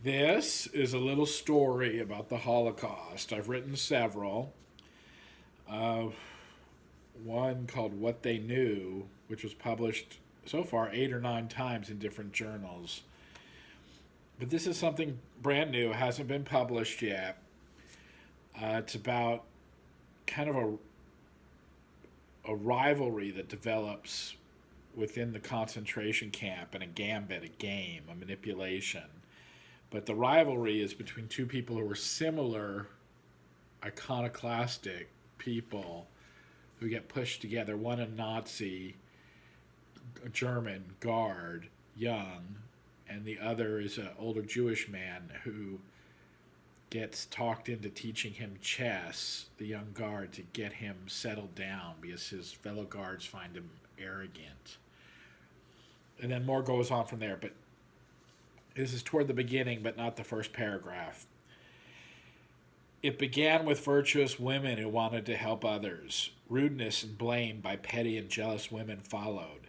This is a little story about the Holocaust. I've written several. Uh, One called What They Knew, which was published so far 8 or 9 times in different journals. But this is something brand new, hasn't been published yet. It's about kind of a rivalry that develops within the concentration camp and a gambit, a game, a manipulation. But the rivalry is between two people who are similar, iconoclastic people who get pushed together. One a Nazi, a German guard, young, and the other is an older Jewish man who gets talked into teaching him chess, the young guard, to get him settled down because his fellow guards find him arrogant. And then more goes on from there, but this is toward the beginning, but not the first paragraph. It began with virtuous women who wanted to help others. Rudeness and blame by petty and jealous women followed.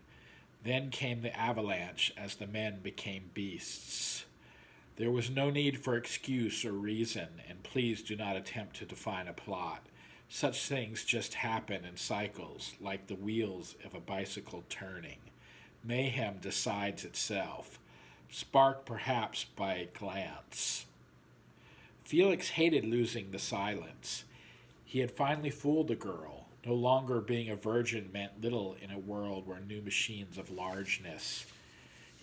Then came the avalanche as the men became beasts. There was no need for excuse or reason, and please do not attempt to define a plot. Such things just happen in cycles, like the wheels of a bicycle turning. Mayhem decides itself, sparked perhaps by a glance. Felix hated losing the silence. He had finally fooled the girl. No longer being a virgin meant little in a world where new machines of largeness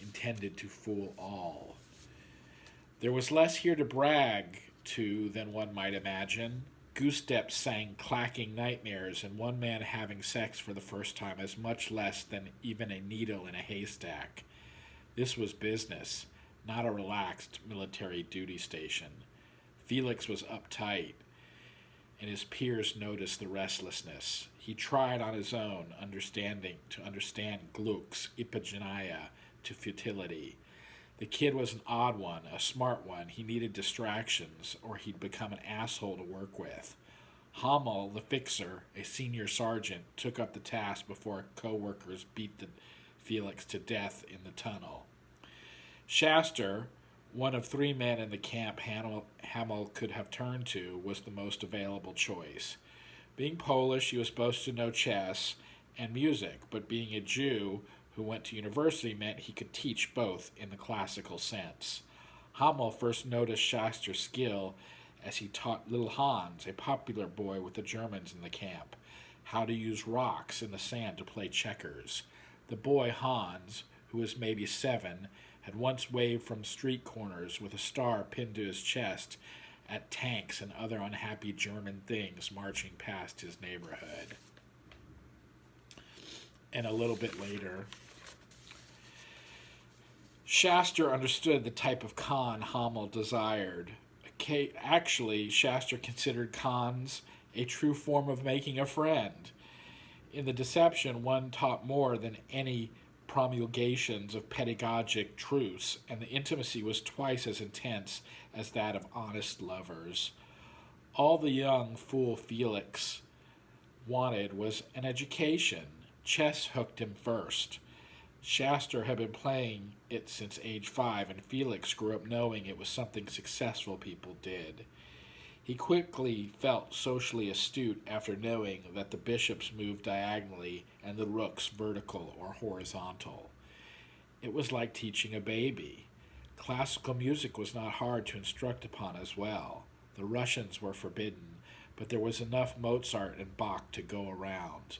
intended to fool all. There was less here to brag to than one might imagine. Goose steps sang clacking nightmares, and one man having sex for the first time as much less than even a needle in a haystack. This was business, not a relaxed military duty station. Felix was uptight, and his peers noticed the restlessness. He tried on his own to understand Gluck's Iphigenia to futility. The kid was an odd one, a smart one. He needed distractions, or he'd become an asshole to work with. Hommel, the fixer, a senior sergeant, took up the task before co-workers beat Felix to death in the tunnel. Shaster, one of 3 men in the camp Hamel could have turned to, was the most available choice. Being Polish, he was supposed to know chess and music, but being a Jew who went to university meant he could teach both in the classical sense. Hamel first noticed Shaster's skill as he taught little Hans, a popular boy with the Germans in the camp, how to use rocks in the sand to play checkers. The boy Hans, who was maybe 7, had once waved from street corners with a star pinned to his chest at tanks and other unhappy German things marching past his neighborhood. And a little bit later, Shaster understood the type of con Hamel desired. Actually, Shaster considered cons a true form of making a friend. In the deception, one taught more than any promulgations of pedagogic truths, and the intimacy was twice as intense as that of honest lovers. All the young fool Felix wanted was an education. Chess hooked him first. Shaster had been playing it since age 5, and Felix grew up knowing it was something successful people did. He quickly felt socially astute after knowing that the bishops moved diagonally and the rooks vertical or horizontal. It was like teaching a baby. Classical music was not hard to instruct upon as well. The Russians were forbidden, but there was enough Mozart and Bach to go around.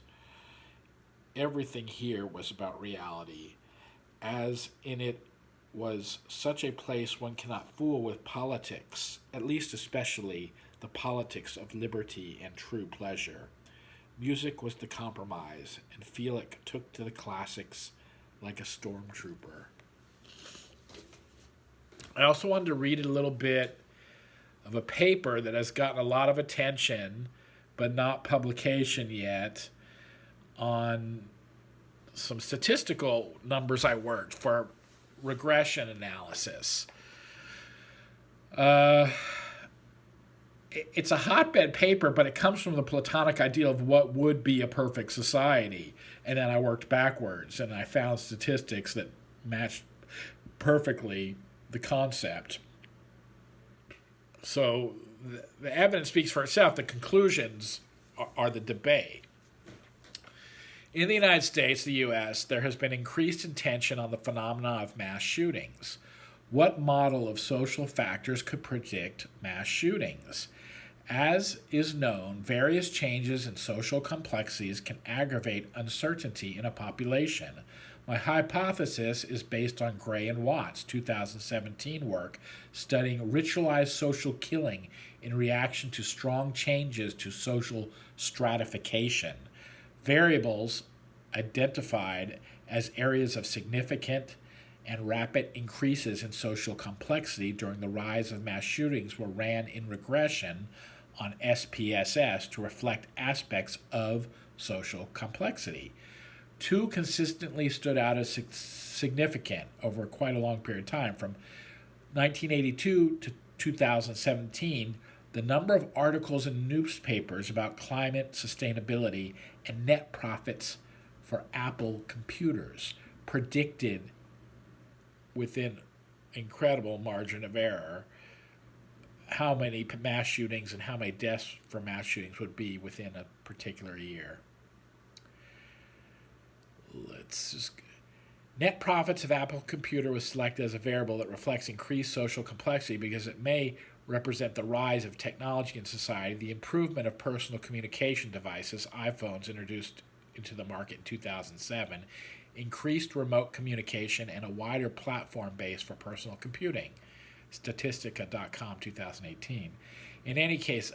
Everything here was about reality, as in it was such a place one cannot fool with politics, at least especially the politics of liberty and true pleasure. Music was the compromise, and Felix took to the classics like a stormtrooper. I also wanted to read a little bit of a paper that has gotten a lot of attention, but not publication yet, on some statistical numbers I worked for regression analysis. It's a hotbed paper, but it comes from the Platonic ideal of what would be a perfect society. And then I worked backwards, and I found statistics that matched perfectly the concept. So the evidence speaks for itself. The conclusions are the debate. In the United States, the U.S., there has been increased attention on the phenomena of mass shootings. What model of social factors could predict mass shootings? As is known, various changes in social complexities can aggravate uncertainty in a population. My hypothesis is based on Gray and Watt's 2017 work studying ritualized social killing in reaction to strong changes to social stratification. Variables identified as areas of significant and rapid increases in social complexity during the rise of mass shootings were ran in regression on SPSS to reflect aspects of social complexity. Two consistently stood out as significant over quite a long period of time. From 1982 to 2017, the number of articles in newspapers about climate sustainability and net profits for Apple computers predicted within incredible margin of error how many mass shootings and how many deaths for mass shootings would be within a particular year. Net profits of Apple Computer was selected as a variable that reflects increased social complexity because it may represent the rise of technology in society, the improvement of personal communication devices, iPhones introduced into the market in 2007, increased remote communication, and a wider platform base for personal computing. Statistica.com 2018. In any case,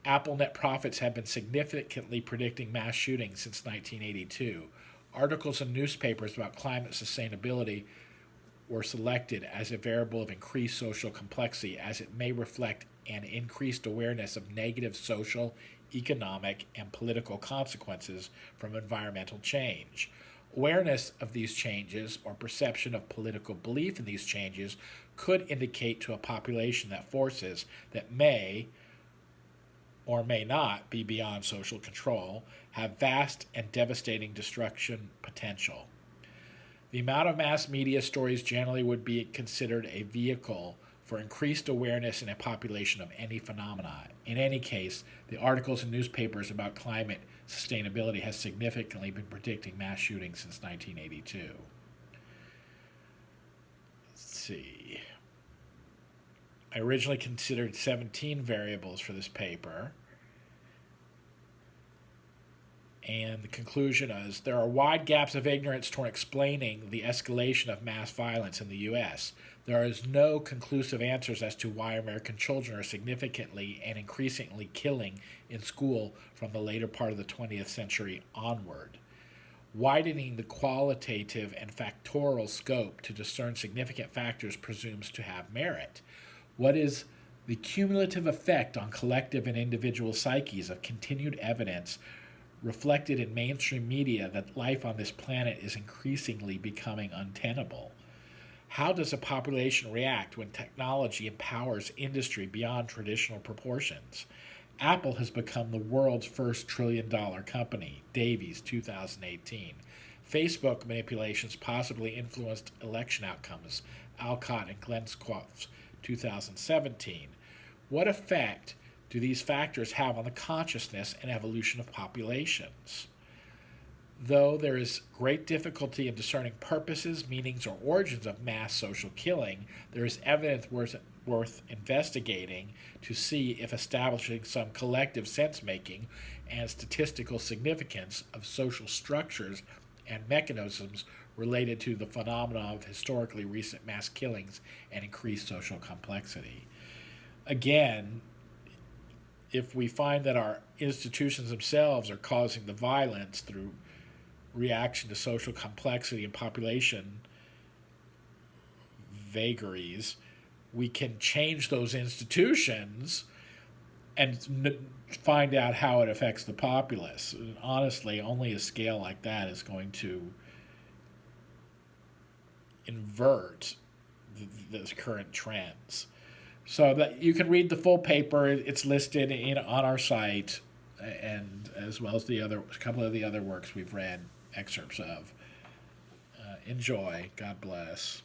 Apple net profits have been significantly predicting mass shootings since 1982. Articles in newspapers about climate sustainability were selected as a variable of increased social complexity as it may reflect an increased awareness of negative social, economic, and political consequences from environmental change. Awareness of these changes or perception of political belief in these changes could indicate to a population that forces that may or may not be beyond social control have vast and devastating destruction potential. The amount of mass media stories generally would be considered a vehicle for increased awareness in a population of any phenomena. In any case, the articles in newspapers about climate sustainability has significantly been predicting mass shootings since 1982. Let's see. I originally considered 17 variables for this paper. And the conclusion is there are wide gaps of ignorance toward explaining the escalation of mass violence in the U.S. There is no conclusive answers as to why American children are significantly and increasingly killing in school from the later part of the 20th century onward. Widening the qualitative and factorial scope to discern significant factors presumes to have merit. What is the cumulative effect on collective and individual psyches of continued evidence reflected in mainstream media that life on this planet is increasingly becoming untenable? How does a population react when technology empowers industry beyond traditional proportions? Apple has become the world's first trillion-dollar company, Davies, 2018. Facebook manipulations possibly influenced election outcomes, Alcott and Glenskoff, 2017. What effect do these factors have on the consciousness and evolution of populations? Though there is great difficulty in discerning purposes, meanings, or origins of mass social killing, there is evidence worth investigating to see if establishing some collective sense-making and statistical significance of social structures and mechanisms related to the phenomena of historically recent mass killings and increased social complexity. Again, if we find that our institutions themselves are causing the violence through reaction to social complexity and population vagaries, we can change those institutions and find out how it affects the populace. And honestly, only a scale like that is going to invert the current trends. So that you can read the full paper. It's listed on our site, and as well as a couple of the other works we've read excerpts of. Enjoy. God bless.